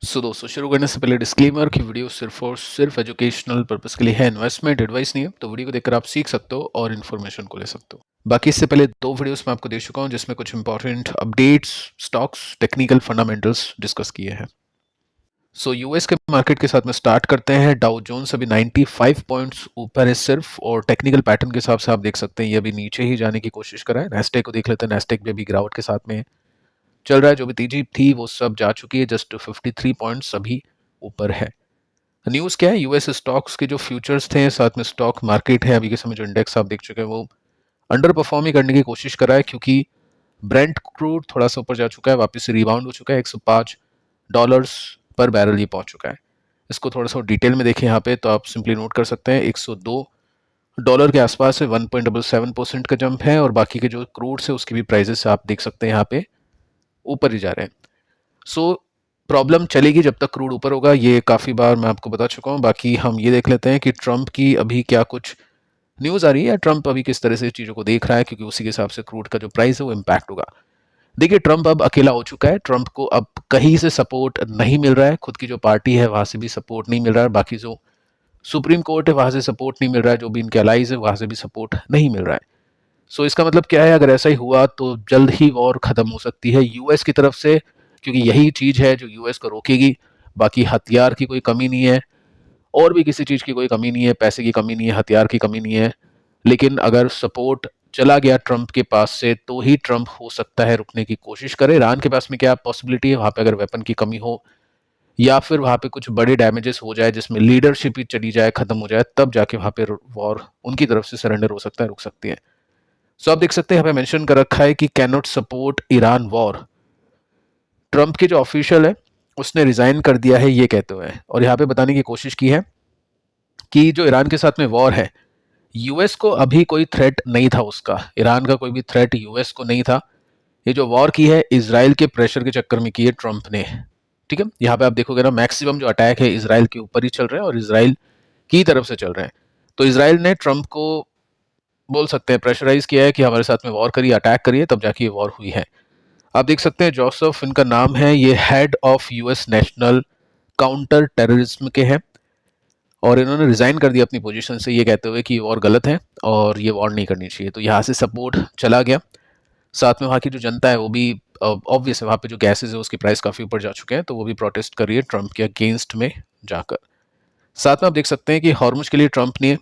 दोस्तों शुरू करने से पहले डिस्क्लेमर कि वीडियो सिर्फ और सिर्फ एजुकेशनल पर्पस के लिए है, इन्वेस्टमेंट एडवाइस नहीं है। तो वीडियो को देखकर आप सीख सकते हो और इन्फॉर्मेशन को ले सकते हो। बाकी इससे पहले 2 वीडियोस मैं आपको दे चुका हूं जिसमें कुछ important updates, stocks, technical fundamentals discuss किए हैं। यूएस के मार्केट के साथ में स्टार्ट करते हैं। डाउ जोन्स अभी 95 पॉइंट्स ऊपर है सिर्फ, और टेक्निकल पैटर्न के हिसाब से आप देख सकते हैं ये अभी नीचे ही जाने की कोशिश कर रहा है। नेस्टेक को देख लेते हैं, नेस्टेक भी अभी गिरावट के साथ में चल रहा है। जो भी तेजी थी वो सब जा चुकी है, जस्ट 53 पॉइंट्स अभी ऊपर है। न्यूज़ क्या है, यूएस स्टॉक्स के जो फ्यूचर्स थे साथ में स्टॉक मार्केट है अभी के समय जो इंडेक्स आप देख चुके हैं वो अंडर परफॉर्म ही करने की कोशिश कर रहा है, क्योंकि ब्रेंट क्रूड थोड़ा सा ऊपर जा चुका है, वापस से रिबाउंड हो चुका है। $105 पर बैरल ये पहुंच चुका है। इसको थोड़ा सा डिटेल में देखें यहाँ पे तो आप सिंपली नोट कर सकते हैं $102 के आसपास है, 1.77% का जंप है। और बाकी के जो क्रूड है उसकी भी प्राइजेस आप देख सकते हैं यहाँ पे ऊपर ही जा रहे हैं। प्रॉब्लम चलेगी जब तक क्रूड ऊपर होगा, ये काफ़ी बार मैं आपको बता चुका हूँ। बाकी हम ये देख लेते हैं कि ट्रंप की अभी क्या कुछ न्यूज़ आ रही है, ट्रंप अभी किस तरह से चीज़ों को देख रहा है, क्योंकि उसी के हिसाब से क्रूड का जो प्राइस है वो इम्पैक्ट होगा। देखिए, ट्रंप अब अकेला हो चुका है। ट्रंप को अब कहीं से सपोर्ट नहीं मिल रहा है, खुद की जो पार्टी है वहाँ से भी सपोर्ट नहीं मिल रहा है, बाकी जो सुप्रीम कोर्ट है वहाँ से सपोर्ट नहीं मिल रहा है, जो भी इनके अलाइज है वहाँ से भी सपोर्ट नहीं मिल रहा है। इसका मतलब क्या है, अगर ऐसा ही हुआ तो जल्द ही वॉर खत्म हो सकती है यूएस की तरफ से, क्योंकि यही चीज है जो यूएस को रोकेगी। बाकी हथियार की कोई कमी नहीं है, और भी किसी चीज की कोई कमी नहीं है, पैसे की कमी नहीं है, हथियार की कमी नहीं है। लेकिन अगर सपोर्ट चला गया ट्रंप के पास से तो ही ट्रंप हो सकता है रुकने की कोशिश करे। ईरान के पास में क्या पॉसिबिलिटी है, वहां पे अगर वेपन की कमी हो या फिर वहां पे कुछ बड़े डैमेजेस हो जाए जिसमें लीडरशिप ही चली जाए, खत्म हो जाए, तब जाके वहां पे वॉर उनकी तरफ से सरेंडर हो सकता है, रुक सकती है। आप देख सकते हैं यहाँ पे मेंशन कर रखा है कि can not support Iran war. Trump के जो ऑफिशियल है उसने रिजाइन कर दिया है ये कहते हुए, और यहाँ पे बताने की कोशिश की है कि जो ईरान के साथ में वॉर है, यूएस को अभी कोई थ्रेट नहीं था उसका, ईरान का कोई भी थ्रेट यूएस को नहीं था। ये जो वॉर की है इजराइल के प्रेशर के चक्कर में की है ट्रंप ने। ठीक है, यहाँ पे आप देखोगे ना, मैक्सिमम जो अटैक है इजराइल के ऊपर ही चल रहे हैं और इजराइल की तरफ से चल रहे हैं। तो इजराइल ने ट्रंप को बोल सकते हैं प्रेशराइज किया है कि हमारे साथ में वॉर करिए, अटैक करिए, तब जाके ये वॉर हुई है। आप देख सकते हैं जोसेफ इनका नाम है, ये head of US national counter terrorism के हैं, और इन्होंने रिजाइन कर दिया अपनी पोजीशन से ये कहते हुए कि वॉर गलत है और ये वॉर नहीं करनी चाहिए। तो यहाँ से सपोर्ट चला गया। साथ में वहाँ की जो जनता है वो भी ऑब्वियस है, वहाँ पे जो गैसेज है उसकी प्राइस काफ़ी ऊपर जा चुके हैं, तो वो भी प्रोटेस्ट कर रही है ट्रंप के अगेंस्ट में जाकर। साथ में आप देख सकते हैं कि हॉर्मुज के लिए ट्रंप ने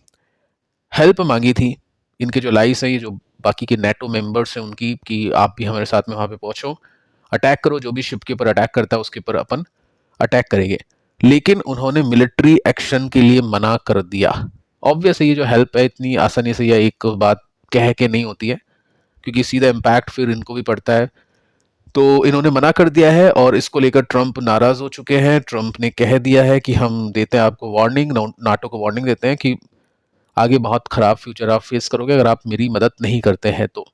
हेल्प मांगी थी। इनके जो लाइस हैं, ये जो बाकी के नेटो मेंबर्स हैं उनकी, कि आप भी हमारे साथ में वहाँ पे पहुँचो, अटैक करो, जो भी शिप के ऊपर अटैक करता है उसके ऊपर अपन अटैक करेंगे। लेकिन उन्होंने मिलिट्री एक्शन के लिए मना कर दिया। ऑब्वियस ये जो हेल्प है इतनी आसानी से या एक बात कह के नहीं होती है, क्योंकि सीधा इम्पैक्ट फिर इनको भी पड़ता है। तो इन्होंने मना कर दिया है और इसको लेकर ट्रंप नाराज हो चुके हैं। ट्रंप ने कह दिया है कि हम देते हैं आपको वार्निंग, नाटो को वार्निंग देते हैं कि आगे बहुत खराब फ्यूचर आप फेस करोगे अगर आप मेरी मदद नहीं करते हैं तो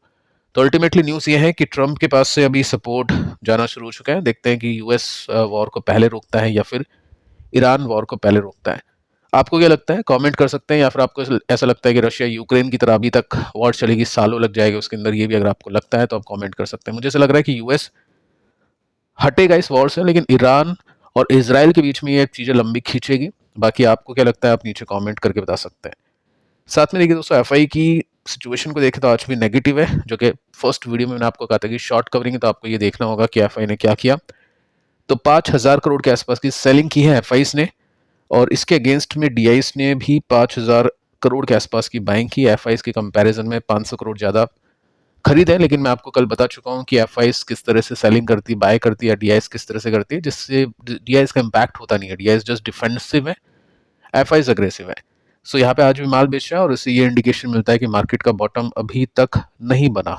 अल्टीमेटली न्यूज़ ये है कि ट्रंप के पास से अभी सपोर्ट जाना शुरू हो चुका है। देखते हैं कि यूएस वॉर को पहले रोकता है या फिर ईरान वॉर को पहले रोकता है। आपको क्या लगता है, कमेंट कर सकते हैं, या फिर आपको ऐसा लगता है कि रशिया यूक्रेन की तरह अभी तक वॉर चलेगी, सालों लग जाएगा उसके अंदर, ये भी अगर आपको लगता है तो आप कमेंट कर सकते हैं। मुझे ऐसा लग रहा है कि यूएस हटेगा इस वॉर से, लेकिन ईरान और इसराइल के बीच में ये चीज़ें लंबी खींचेगी। बाकी आपको क्या लगता है आप नीचे कमेंट करके बता सकते हैं। साथ में देखिए दोस्तों, एफआई की सिचुएशन को देखें तो आज भी नेगेटिव है, जो कि फर्स्ट वीडियो में मैंने आपको कहा था कि शॉर्ट कवरिंग है, तो आपको ये देखना होगा कि एफआई ने क्या किया। तो 5,000 करोड़ के आसपास की सेलिंग की है एफआईस ने, और इसके अगेंस्ट में डीआईस ने भी 5,000 करोड़ के आसपास की बाइंग की। एफआईस के कंपैरिजन में 500 करोड़ ज़्यादा खरीद है, लेकिन मैं आपको कल बता चुका हूँ कि एफआईस किस तरह से सेलिंग करती है, बाय करती है, डीआईएस किस तरह से करती है, जिससे डीआईएस का इम्पैक्ट होता नहीं है। डीआईएस जस्ट डिफेंसिव है, एफआईस अग्रेसिव है। यहाँ पे आज भी माल बेच रहा है और इससे ये इंडिकेशन मिलता है कि मार्केट का बॉटम अभी तक नहीं बना।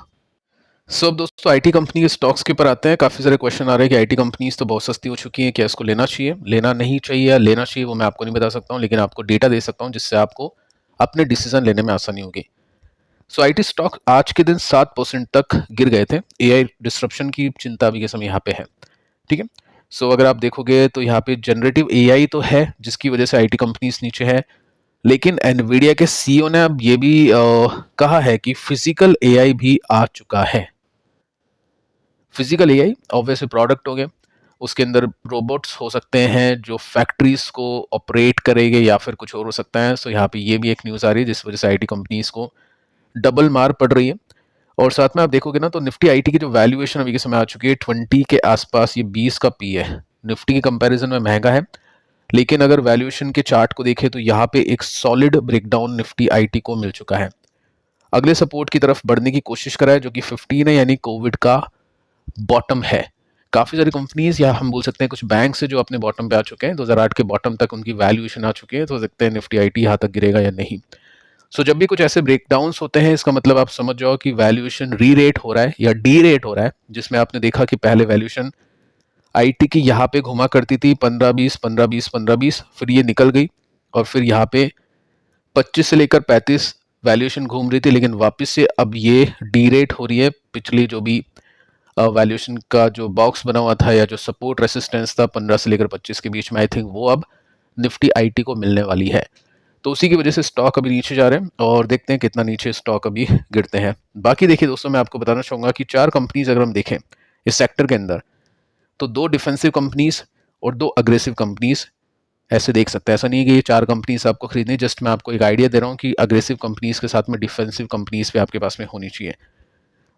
अब दोस्तों आईटी कंपनी के स्टॉक्स के ऊपर आते हैं। काफ़ी सारे क्वेश्चन आ रहे हैं कि आईटी कंपनीज तो बहुत सस्ती हो चुकी हैं, क्या इसको लेना चाहिए, लेना नहीं चाहिए, या लेना चाहिए वो मैं आपको नहीं बता सकता हूँ, लेकिन आपको डेटा दे सकता हूँ जिससे आपको अपने डिसीजन लेने में आसानी होगी। आईटी स्टॉक आज के दिन 7% तक गिर गए थे। एआई डिस्ट्रप्शन की चिंता अभी के समय यहाँ पे है। ठीक है, अगर आप देखोगे तो यहाँ पे जनरेटिव एआई तो है जिसकी वजह से आईटी कंपनीज नीचे है, लेकिन एनवीडिया के सीईओ ने अब ये भी कहा है कि फिजिकल एआई भी आ चुका है। फिजिकल एआई ऑब्वियसली प्रोडक्ट हो गए, उसके अंदर रोबोट्स हो सकते हैं जो फैक्ट्रीज को ऑपरेट करेंगे या फिर कुछ और हो सकता है। सो यहाँ पे ये भी एक न्यूज़ आ रही है जिस वजह से आईटी कंपनीज को डबल मार पड़ रही है। और साथ में आप देखोगे ना तो निफ्टी आईटी की जो वैल्यूएशन अभी के समय आ चुकी है 20 के आसपास, ये 20 का पी है। निफ्टी के कंपैरिजन में महंगा है, लेकिन अगर वैल्यूएशन के चार्ट को देखें तो यहाँ पे एक सॉलिड ब्रेकडाउन निफ्टी आईटी को मिल चुका है। अगले सपोर्ट की तरफ बढ़ने की कोशिश करा है जो कि 15 है, यानी कोविड का बॉटम है। काफ़ी सारी कंपनीज या हम बोल सकते हैं कुछ बैंक से जो अपने बॉटम पे आ चुके हैं, 2008 के बॉटम तक उनकी वैल्यूएशन आ चुकी है। तो देखते हैं निफ्टी आईटी यहाँ तक गिरेगा या नहीं। सो जब भी कुछ ऐसे ब्रेकडाउन्स होते हैं, इसका मतलब आप समझ जाओ कि वैल्यूएशन री रेट हो रहा है या डी रेट हो रहा है, जिसमें आपने देखा कि पहले वैल्यूएशन आईटी की यहाँ पे घुमा करती थी 15-20 15-20 15-20, फिर ये निकल गई और फिर यहाँ पे 25 से लेकर 35 वैल्यूएशन घूम रही थी, लेकिन वापस से अब ये डी रेट हो रही है। पिछली जो भी वैल्यूएशन का जो बॉक्स बना हुआ था या जो सपोर्ट रेसिस्टेंस था 15 से लेकर 25 के बीच में, आई थिंक वो अब निफ्टी आईटी को मिलने वाली है। तो उसी की वजह से स्टॉक अभी नीचे जा रहे हैं और देखते हैं कितना नीचे स्टॉक अभी गिरते हैं। बाकी देखिए दोस्तों, मैं आपको बताना चाहूँगा कि 4 कंपनीज अगर हम देखें इस सेक्टर के अंदर, तो 2 डिफेंसिव कंपनीज और 2 अग्रेसिव कंपनीज ऐसे देख सकते हैं। ऐसा नहीं है कि ये 4 कंपनीज आपको खरीदनी, जस्ट मैं आपको एक आइडिया दे रहा हूँ कि अग्रेसिव कंपनीज के साथ में डिफेंसिव कंपनीज भी आपके पास में होनी चाहिए।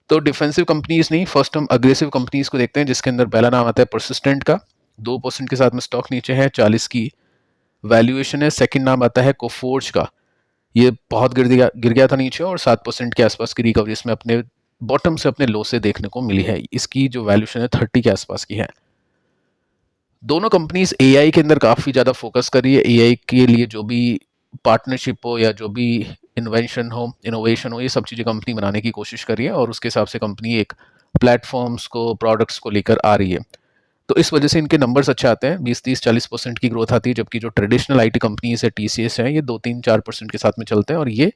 तो डिफेंसिव कंपनीज नहीं, फर्स्ट हम अग्रेसिव कंपनीज को देखते हैं, जिसके अंदर पहला नाम आता है परसिस्टेंट का। 2% के साथ में स्टॉक नीचे है, 40 की वैल्यूएशन है। सेकंड नाम आता है कोफोर्ज का, ये बहुत गिर गया था नीचे और 7% के आसपास की रिकवरी इसमें अपने बॉटम से अपने लो से देखने को मिली है। इसकी जो वैल्यूएशन है 30 के आसपास की है। दोनों कंपनीज एआई के अंदर काफ़ी ज़्यादा फोकस कर रही है। एआई के लिए जो भी पार्टनरशिप हो या जो भी इन्वेंशन हो, इनोवेशन हो, ये सब चीज़ें कंपनी बनाने की कोशिश कर रही है और उसके हिसाब से कंपनी एक प्लेटफॉर्म्स को, प्रोडक्ट्स को लेकर आ रही है। तो इस वजह से इनके नंबर्स अच्छे आते हैं, 20-30-40% की ग्रोथ आती है, जबकि जो ट्रेडिशनल आईटी कंपनीज है, टीसीएस है, ये 2-3-4% के साथ में चलते हैं और ये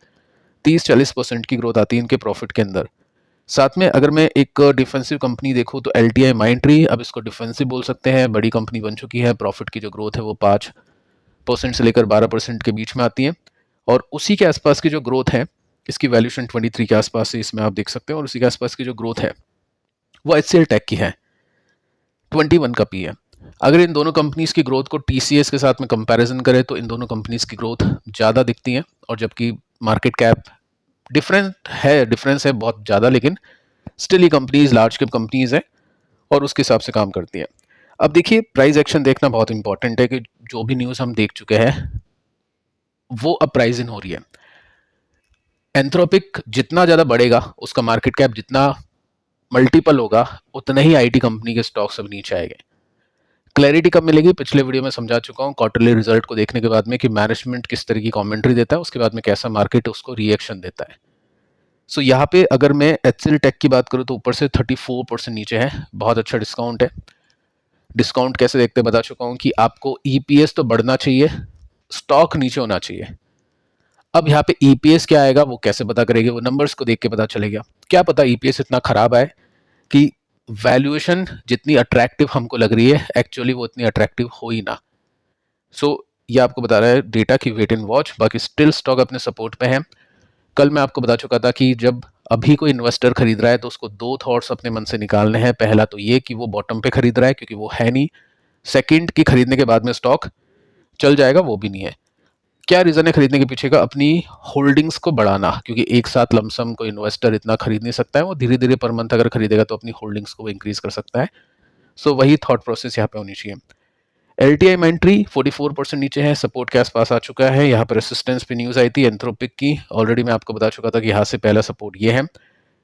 30-40% की ग्रोथ आती है इनके प्रॉफिट के अंदर। साथ में अगर मैं एक डिफेंसिव कंपनी देखूँ तो एलटीआई माइंट्री, अब इसको डिफेंसिव बोल सकते हैं, बड़ी कंपनी बन चुकी है। प्रॉफिट की जो ग्रोथ है वो 5% से लेकर 12% के बीच में आती है और उसी के आसपास की जो ग्रोथ है, इसकी वैल्यूएशन 23 के आसपास है, इसमें आप देख सकते हैं। और उसी के आसपास की जो ग्रोथ है वो एचसीएल टेक की है, 21 का पी है। अगर इन दोनों कंपनीज की ग्रोथ को टीसीएस के साथ में कंपैरिजन करें तो इन दोनों कंपनीज की ग्रोथ ज़्यादा दिखती है, और जबकि मार्केट कैप डिफरेंस है बहुत ज़्यादा, लेकिन स्टिल ये कंपनीज लार्ज कैप कंपनीज है और उसके हिसाब से काम करती है। अब देखिए, प्राइस एक्शन देखना बहुत इंपॉर्टेंट है कि जो भी न्यूज़ हम देख चुके हैं वो अब प्राइस इन हो रही है। एंथ्रोपिक जितना ज़्यादा बढ़ेगा, उसका मार्केट कैप जितना मल्टीपल होगा, उतना ही आईटी कंपनी के स्टॉक्स अब नीचे आएंगे। क्लैरिटी कब मिलेगी, पिछले वीडियो में समझा चुका हूँ, क्वार्टरली रिजल्ट को देखने के बाद में कि मैनेजमेंट किस तरह की कमेंट्री देता है, उसके बाद में कैसा मार्केट उसको रिएक्शन देता है। सो यहाँ पे अगर मैं एचसीएल टेक की बात करूँ तो ऊपर से 34% नीचे है, बहुत अच्छा डिस्काउंट है। डिस्काउंट कैसे देखते बता चुका हूँ कि आपको ईपीएस तो बढ़ना चाहिए, स्टॉक नीचे होना चाहिए। अब यहाँ पे ईपीएस क्या आएगा वो कैसे पता करेंगे, वो नंबर्स को देख के पता चलेगा। क्या पता ईपीएस इतना खराब आए कि वैल्यूएशन जितनी अट्रैक्टिव हमको लग रही है, एक्चुअली वो इतनी अट्रैक्टिव हो ही ना। सो ये आपको बता रहा है डेटा की वेट एंड वॉच। बाकी स्टिल स्टॉक अपने सपोर्ट पे है। कल मैं आपको बता चुका था कि जब अभी कोई इन्वेस्टर खरीद रहा है तो उसको 2 थॉट्स अपने मन से निकालने हैं। पहला तो ये कि वो बॉटम पे खरीद रहा है, क्योंकि वो है नहीं। सेकंड कि खरीदने के बाद में स्टॉक चल जाएगा, वो भी नहीं है। क्या रीज़न है खरीदने के पीछे का, अपनी होल्डिंग्स को बढ़ाना, क्योंकि एक साथ लमसम कोई इन्वेस्टर इतना खरीद नहीं सकता है। वो धीरे धीरे पर मंथ अगर खरीदेगा तो अपनी होल्डिंग्स को वो इंक्रीज कर सकता है। सो वही थॉट प्रोसेस यहाँ पे होनी चाहिए। एलटीआई मेंट्री 44% नीचे है, सपोर्ट के आसपास आ चुका है। यहाँ पर रेसिस्टेंस पे न्यूज आई थी एंथ्रोपिक की, ऑलरेडी मैं आपको बता चुका था कि यहाँ से पहला सपोर्ट ये है,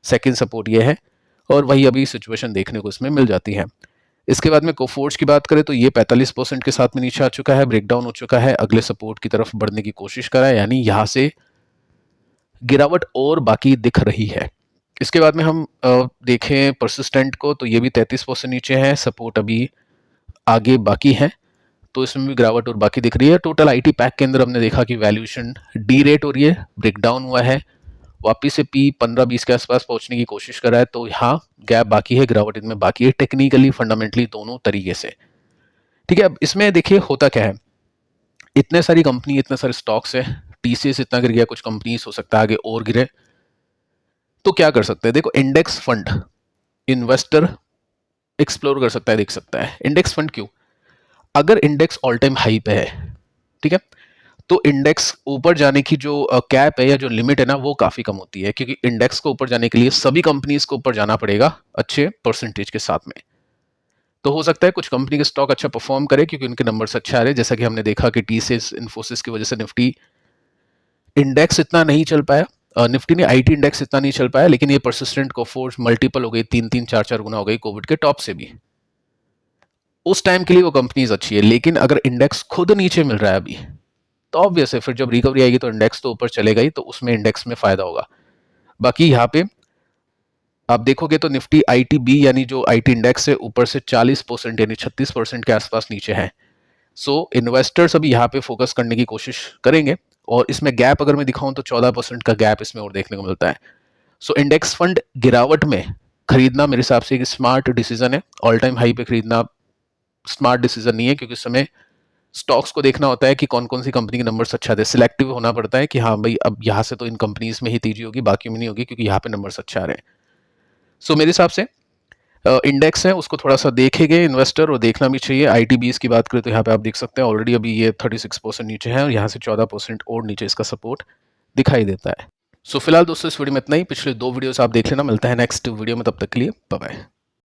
सेकंड सपोर्ट ये है, और वही अभी सिचुएशन देखने को इसमें मिल जाती है। इसके बाद में कोफोर्ज की बात करें तो ये 45% के साथ में नीचे आ चुका है, ब्रेकडाउन हो चुका है, अगले सपोर्ट की तरफ बढ़ने की कोशिश कर रहा है, यानी यहाँ से गिरावट और बाकी दिख रही है। इसके बाद में हम देखें परसिस्टेंट को तो ये भी 33% नीचे है, सपोर्ट अभी आगे बाकी है, तो इसमें भी गिरावट और बाकी दिख रही है। टोटल आईटी पैक के अंदर हमने देखा कि वैल्यूएशन डी रेट हो रही है, ब्रेकडाउन हुआ है, वापिस से पी 15-20 के आसपास पहुंचने की कोशिश कर रहा है। तो यहाँ गैप बाकी है, गिरावट इनमें बाकी है, टेक्निकली फंडामेंटली दोनों तरीके से। ठीक है, अब इसमें देखिए होता क्या है, इतने सारी कंपनी, इतने सारे स्टॉक्स है, टीसीएस इतना गिर गया, कुछ कंपनीज हो सकता है आगे और गिरे, तो क्या कर सकते हैं। देखो, इंडेक्स फंड इन्वेस्टर एक्सप्लोर कर सकता है, देख सकता है। इंडेक्स फंड क्यों? अगर इंडेक्स ऑल टाइम हाई पे है, ठीक है, तो इंडेक्स ऊपर जाने की जो कैप है या जो लिमिट है ना, वो काफी कम होती है, क्योंकि इंडेक्स को ऊपर जाने के लिए सभी कंपनीज को ऊपर जाना पड़ेगा अच्छे परसेंटेज के साथ में। तो हो सकता है कुछ कंपनी के स्टॉक अच्छा परफॉर्म करे क्योंकि उनके नंबर्स अच्छा आ रहे, जैसा कि हमने देखा कि टीसीएस इन्फोसिस की वजह से निफ्टी इंडेक्स इतना नहीं चल पाया, निफ्टी ने आईटी इंडेक्स इतना नहीं चल पाया, लेकिन ये परसिस्टेंट को फोर्स मल्टीपल हो गई, 3-3 4-4 गुना हो गई कोविड के टॉप से भी। उस टाइम के लिए वो कंपनीज अच्छी है, लेकिन अगर इंडेक्स खुद नीचे मिल रहा है अभी, तो ऑब्वियस है फिर जब रिकवरी आएगी तो इंडेक्स तो ऊपर चलेगा ही, तो उसमें इंडेक्स में फायदा होगा। बाकी यहाँ पे आप देखोगे तो निफ्टी आईटीबी यानी जो आईटी इंडेक्स है ऊपर से 40% यानी 36% के आसपास नीचे है। सो इन्वेस्टर्स अभी यहाँ पे फोकस करने की कोशिश करेंगे, और इसमें गैप अगर मैं दिखाऊं तो 14% का गैप इसमें और देखने को मिलता है। सो इंडेक्स फंड गिरावट में खरीदना मेरे हिसाब से एक स्मार्ट डिसीजन है। ऑल टाइम हाई पे खरीदना स्मार्ट डिसीजन नहीं है, क्योंकि उस समय स्टॉक्स को देखना होता है कि कौन कौन सी कंपनी के नंबर्स अच्छा थे, सिलेक्टिव होना पड़ता है कि हाँ भाई अब यहाँ से तो इन कंपनीज में ही तेजी होगी, बाकी में नहीं होगी, क्योंकि यहाँ पे नंबर्स अच्छा आ रहे हैं। सो मेरे हिसाब से इंडेक्स है उसको थोड़ा सा देखेंगे इन्वेस्टर, और देखना भी चाहिए। आईटीबीज की बात करें तो यहाँ पे आप देख सकते हैं ऑलरेडी अभी ये 36% नीचे है, और यहाँ से 14% और नीचे इसका सपोर्ट दिखाई देता है। सो फिलहाल दोस्तों इस वीडियो में इतना ही। पिछले 2 वीडियोस आप देख लेना। मिलता है नेक्स्ट वीडियो में, तब तक के लिए बाय बाय।